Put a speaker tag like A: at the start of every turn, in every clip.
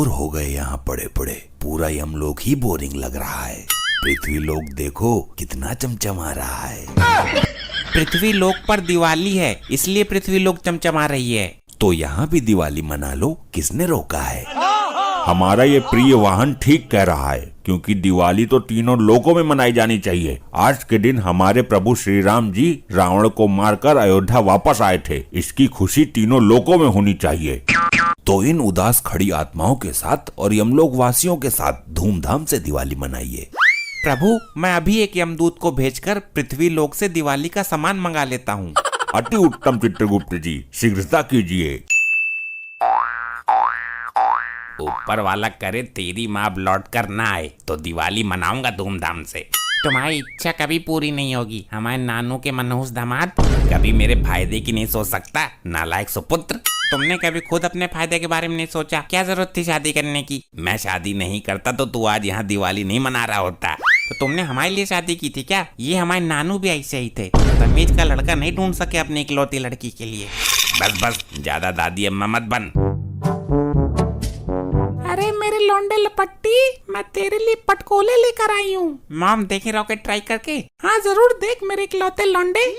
A: Bore हो गए यहाँ पड़े पड़े। पूरा यमलोक ही बोरिंग लग रहा है। पृथ्वी लोक देखो कितना चमचमा रहा है।
B: पृथ्वी लोक पर दिवाली है, इसलिए पृथ्वी लोक चमचमा रही है।
A: तो यहाँ भी दिवाली मना लो, किसने रोका है?
C: हमारा ये प्रिय वाहन ठीक कह रहा है, क्योंकि दिवाली तो तीनों लोकों में मनाई जानी चाहिए। आज के दिन हमारे प्रभु श्री राम जी रावण को मारकर अयोध्या वापस आए थे। इसकी खुशी तीनों लोकों में होनी चाहिए।
A: तो इन उदास खड़ी आत्माओं के साथ और यमलोक वासियों के साथ धूमधाम से दिवाली मनाइए।
B: प्रभु, मैं अभी एक यमदूत को भेजकर पृथ्वी लोक से दिवाली का सामान मंगा लेता हूँ।
C: अति उत्तम चित्रगुप्त जी, शीघ्रता कीजिए।
B: ऊपर वाला करे तेरी माँ लौट कर ना आए तो दिवाली मनाऊंगा धूमधाम से। तुम्हारी इच्छा कभी पूरी नहीं होगी हमारे नानू के मनहूस दामाद। कभी मेरे फायदे की नहीं सोच सकता, नालायक सुपुत्र। तुमने कभी खुद अपने फायदे के बारे में नहीं सोचा? क्या जरूरत थी शादी करने की? मैं शादी नहीं करता तो तू आज यहाँ दिवाली नहीं मना रहा होता। तो तुमने हमारे लिए शादी की थी क्या? ये हमारे नानू भी ऐसे ही थे, तमीज का लड़का नहीं ढूंढ सके अपनी इकलौती लड़की के लिए। बस बस, ज्यादा दादी अम्मा मत बन।
D: अरे मेरे लौंडे लपट्टी, मैं तेरे लिए पटकोले लेकर आई हूँ।
B: मॉम, देखे रॉकेट ट्राई करके?
D: हाँ जरूर देख मेरे इकलौते लौंडे।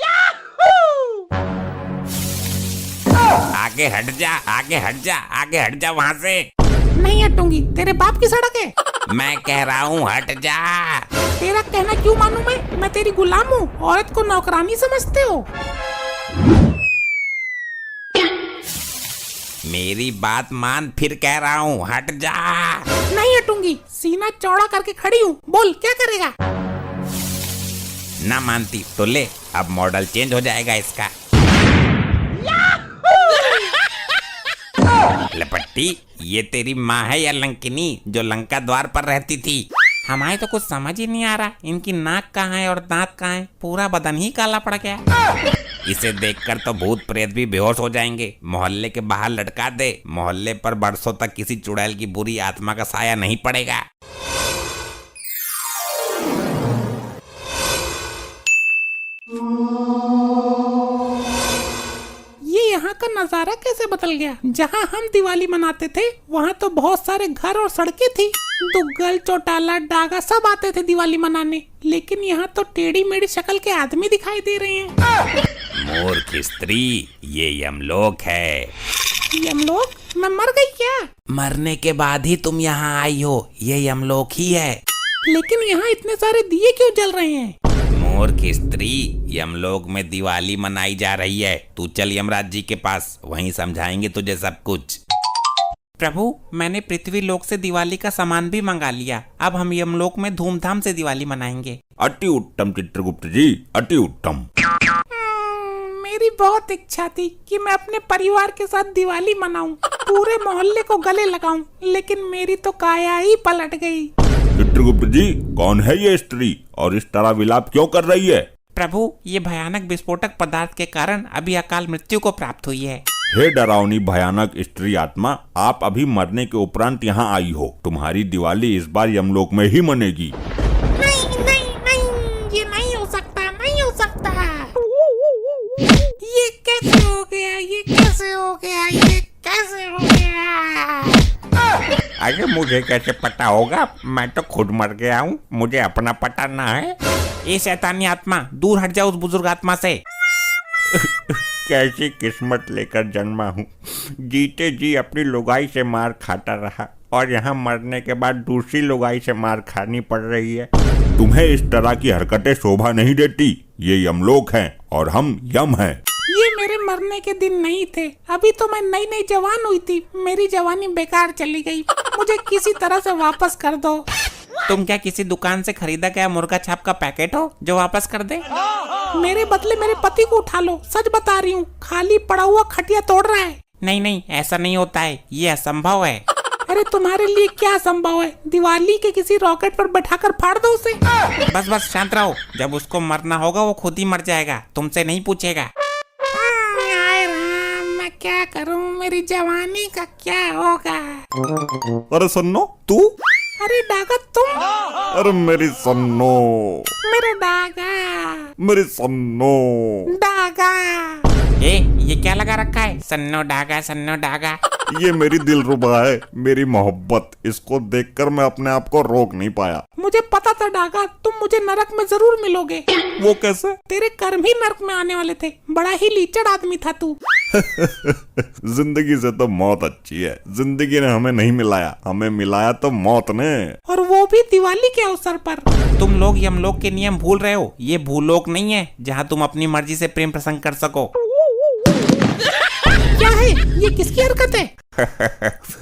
B: आगे हट जा, आगे हट जा, आगे हट जा वहाँ से।
D: नहीं हटूंगी, तेरे बाप की सड़क है।
B: मैं कह रहा हूँ हट जा।
D: तेरा कहना क्यों मानूं मैं तेरी गुलाम हूँ? औरत को नौकरानी समझते हो?
B: मेरी बात मान, फिर कह रहा हूँ हट जा।
D: नहीं हटूंगी, सीना चौड़ा करके खड़ी हूँ। बोल क्या करेगा?
B: ना मानती तो ले, अब मॉडल चेंज हो जाएगा इसका। लपट्टी, ये तेरी माँ है या लंकिनी जो लंका द्वार पर रहती थी? हमारे तो कुछ समझ ही नहीं आ रहा, इनकी नाक कहाँ है और दांत कहाँ है? पूरा बदन ही काला पड़ गया। इसे देखकर तो भूत प्रेत भी बेहोश हो जाएंगे। मोहल्ले के बाहर लटका दे, मोहल्ले पर बरसों तक किसी चुड़ैल की बुरी आत्मा का साया नहीं पड़ेगा।
D: यहाँ का नजारा कैसे बदल गया? जहाँ हम दिवाली मनाते थे वहाँ तो बहुत सारे घर और सड़कें थी। दुग्गल, चौटाला, डागा सब आते थे दिवाली मनाने, लेकिन यहाँ तो टेढ़ी मेढ़ी शक्ल के आदमी दिखाई दे रहे हैं।
B: मूर्ख स्त्री, ये यमलोक है।
D: यमलोक? मैं मर गई क्या?
B: मरने के बाद ही तुम यहाँ आई हो, ये यमलोक ही है।
D: लेकिन यहाँ इतने सारे दिए क्यों जल रहे हैं?
B: मूर्ख स्त्री, यमलोक में दिवाली मनाई जा रही है। तू चल यमराज जी के पास, वहीं समझाएंगे तुझे सब कुछ। प्रभु, मैंने पृथ्वी लोक से दिवाली का सामान भी मंगा लिया। अब हम यमलोक में धूमधाम से दिवाली मनाएंगे।
C: अति उत्तम चित्रगुप्त जी, अति उत्तम।
D: मेरी बहुत इच्छा थी कि मैं अपने परिवार के साथ दिवाली मनाऊं, पूरे मोहल्ले को गले लगाऊं, लेकिन मेरी तो काया ही पलट गई।
C: चित्रगुप्त जी, कौन है ये स्त्री और इस तरह विलाप क्यों कर रही है?
B: प्रभु, ये भयानक विस्फोटक पदार्थ के कारण अभी अकाल मृत्यु को प्राप्त हुई है।
C: हे डरावनी भयानक स्त्री आत्मा, आप अभी मरने के उपरांत यहाँ आई हो। तुम्हारी दिवाली इस बार यमलोक में ही मनेगी।
D: नहीं नहीं नहीं, ये नहीं हो सकता, नहीं हो सकता। ये कैसे हो गया? ये कैसे हो गया? ये कैसे हो गया?
B: अरे मुझे कैसे पता होगा? मैं तो खुद मर गया हूँ, मुझे अपना पता ना है। ये शैतानी आत्मा, दूर हट जाओ उस बुजुर्ग आत्मा से।
C: कैसी किस्मत लेकर जन्मा हूँ। जीते जी अपनी लुगाई से मार खाता रहा और यहाँ मरने के बाद दूसरी लुगाई से मार खानी पड़ रही है। तुम्हें इस तरह की हरकतें शोभा नहीं देती। ये यमलोक है और हम यम हैं।
D: ये मेरे मरने के दिन नहीं थे। अभी तो मैं नई नई जवान हुई थी। मेरी जवानी बेकार चली गई। मुझे किसी तरह से वापस कर दो।
B: तुम क्या किसी दुकान से खरीदा गया मुर्गा छाप का पैकेट हो जो वापस कर दे?
D: मेरे बदले मेरे पति को उठा लो। सच बता रही हूँ, खाली पड़ा हुआ खटिया तोड़ रहा है।
B: नहीं नहीं, ऐसा नहीं होता है, ये असंभव है।
D: अरे तुम्हारे लिए क्या संभव है? दिवाली के किसी रॉकेट पर बैठाकर फाड़ दो उसे।
B: बस बस शांत रहो। जब उसको मरना होगा वो खुद ही मर जाएगा, तुमसे नहीं पूछेगा।
D: मैं क्या करूं? मेरी जवानी का क्या होगा?
C: अरे सन्नो, तू?
D: अरे डागा तुम?
C: अरे मेरी सन्नो,
D: मेरा डागा,
C: मेरी सन्नो।
D: डागा।
B: ये क्या लगा रखा है? सन्नो डागा, सन्नो डागा।
C: ये मेरी दिलरुबा है, मेरी मोहब्बत। इसको देखकर मैं अपने आप को रोक नहीं पाया।
D: मुझे पता था डागा तुम मुझे नरक में जरूर मिलोगे।
C: वो कैसे?
D: तेरे कर्म ही नरक में आने वाले थे। बड़ा ही लीचड़ आदमी था तू।
C: जिंदगी से तो मौत अच्छी है। जिंदगी ने हमें नहीं मिलाया, हमें मिलाया तो मौत ने।
D: और वो भी दिवाली के अवसर पर।
B: तुम लोग यमलोक के नियम भूल रहे हो। ये भूलोक नहीं है जहाँ तुम अपनी मर्जी से प्रेम प्रसंग कर सको।
D: क्या है ये? किसकी हरकत है?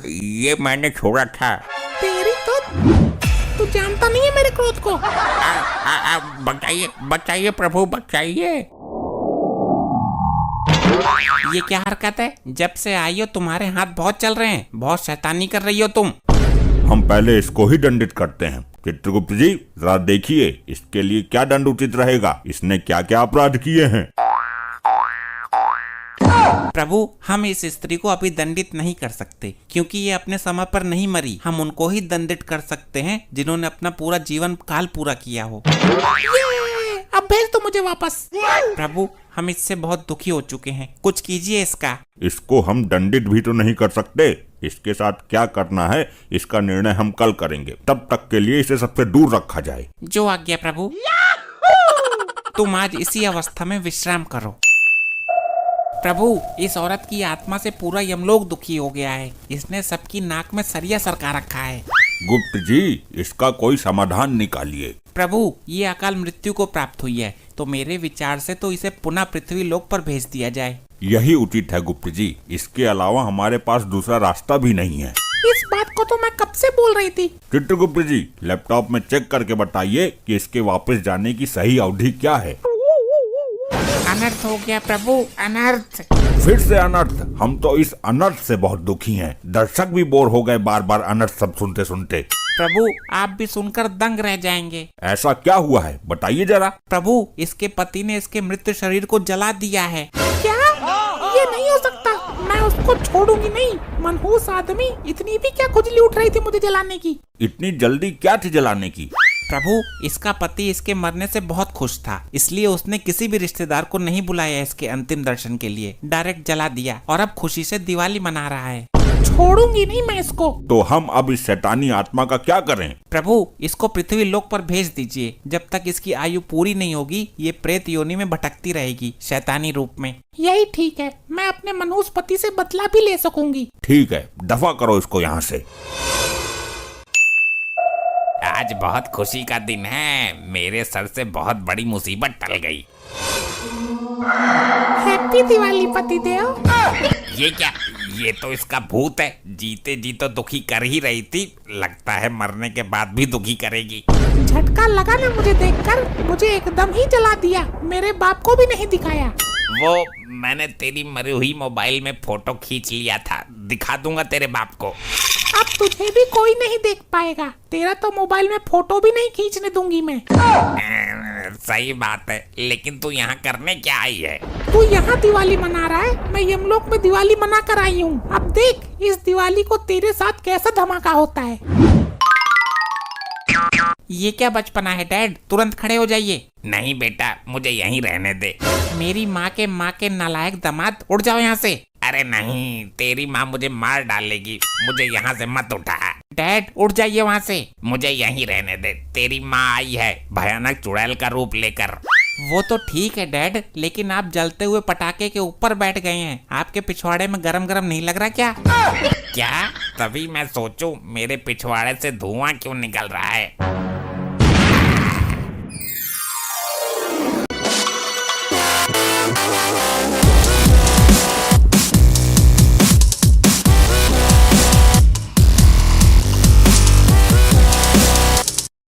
B: ये मैंने छोड़ा था।
D: तेरी तो तू जानता नहीं है मेरे क्रोध को।
B: बचाइए बचाइए प्रभु बचाइए। ये क्या हरकत है? जब से आई हो तुम्हारे हाथ बहुत चल रहे हैं। बहुत शैतानी कर रही हो तुम।
C: हम पहले इसको ही दंडित करते हैं। चित्रगुप्त जी जरा देखिए इसके लिए क्या दंड उचित रहेगा। इसने क्या क्या अपराध किए हैं।
B: प्रभु हम इस स्त्री को अभी दंडित नहीं कर सकते क्योंकि ये अपने समय पर नहीं मरी। हम उनको ही दंडित कर सकते हैं जिन्होंने अपना पूरा जीवन काल पूरा किया हो।
D: अब भेज दो मुझे वापस।
B: प्रभु हम इससे बहुत दुखी हो चुके हैं, कुछ कीजिए इसका।
C: इसको हम दंडित भी तो नहीं कर सकते। इसके साथ क्या करना है इसका निर्णय हम कल करेंगे। तब तक के लिए इसे सबसे दूर रखा जाए।
B: जो आज्ञा प्रभु। तुम आज इसी अवस्था में विश्राम करो। प्रभु इस औरत की आत्मा से पूरा यमलोक दुखी हो गया है। इसने सबकी नाक में सरिया सरका रखा है।
C: गुप्त जी इसका कोई समाधान निकालिए।
B: प्रभु ये अकाल मृत्यु को प्राप्त हुई है तो मेरे विचार से तो इसे पुनः पृथ्वी लोक पर भेज दिया जाए।
C: यही उचित है गुप्त जी। इसके अलावा हमारे पास दूसरा रास्ता भी नहीं है।
D: इस बात को तो मैं कब से बोल रही थी।
C: चित्रगुप्त जी लैपटॉप में चेक करके बताइए कि इसके वापस जाने की सही अवधि क्या है।
B: अनर्थ हो गया प्रभु, अनर्थ।
C: फिर से अनर्थ। हम तो इस अनर्थ से बहुत दुखी हैं। दर्शक भी बोर हो गए बार बार अनर्थ सब सुनते सुनते।
B: प्रभु आप भी सुनकर दंग रह जाएंगे।
C: ऐसा क्या हुआ है बताइए जरा।
B: प्रभु इसके पति ने इसके मृत शरीर को जला दिया है।
D: क्या? ये नहीं हो सकता। मैं उसको छोड़ूंगी नहीं। मनहूस आदमी, इतनी भी क्या खुजली उठ रही थी मुझे जलाने की?
C: इतनी जल्दी क्या थी जलाने की?
B: प्रभु इसका पति इसके मरने से बहुत खुश था, इसलिए उसने किसी भी रिश्तेदार को नहीं बुलाया इसके अंतिम दर्शन के लिए। डायरेक्ट जला दिया और अब खुशी से दिवाली मना रहा है।
D: छोड़ूंगी नहीं मैं इसको।
C: तो हम अब इस शैतानी आत्मा का क्या करें?
B: प्रभु इसको पृथ्वी लोक पर भेज दीजिए। जब तक इसकी आयु पूरी नहीं होगी ये प्रेत योनि में भटकती रहेगी शैतानी रूप में।
D: यही ठीक है। मैं अपने मनहूस पति से बदला भी ले सकूंगी।
C: ठीक है दफा करो इसको यहाँ से।
B: आज बहुत खुशी का दिन है। मेरे सर से बहुत बड़ी मुसीबत टल गई।
D: हैप्पी दिवाली पतिदेव।
B: ये क्या? ये तो इसका भूत है। जीते जी तो दुखी कर ही रही थी, लगता है मरने के बाद भी दुखी करेगी।
D: झटका लगा ना मुझे देखकर। मुझे एकदम ही जला दिया। मेरे बाप को भी नहीं दिखाया।
B: वो मैंने तेरी मरी हुई मोबाइल में फोटो खींच लिया था, दिखा दूंगा तेरे बाप को।
D: अब तुझे भी कोई नहीं देख पाएगा। तेरा तो मोबाइल में फोटो भी नहीं खींचने दूंगी मैं।
B: सही बात है, लेकिन तू यहाँ करने क्या आई है?
D: तू यहाँ दिवाली मना रहा है, मैं यमलोक में दिवाली मना कर आई हूँ। अब देख इस दिवाली को तेरे साथ कैसा धमाका होता है।
B: ये क्या बचपना है डैड, तुरंत खड़े हो जाइए। नहीं बेटा मुझे यहीं रहने दे। मेरी माँ के नालायक दामाद, उड़ जाओ यहाँ से। अरे नहीं, तेरी माँ मुझे मार डालेगी, मुझे यहाँ से मत उठा। डैड उठ जाइए वहाँ से, मुझे यहीं रहने दे। तेरी माँ आई है भयानक चुड़ैल का रूप लेकर। वो तो ठीक है डैड, लेकिन आप जलते हुए पटाखे के ऊपर बैठ गए हैं। आपके पिछवाड़े में गरम गरम नहीं लग रहा क्या? क्या? तभी मैं सोचूं मेरे पिछवाड़े से धुआं क्यों निकल रहा है।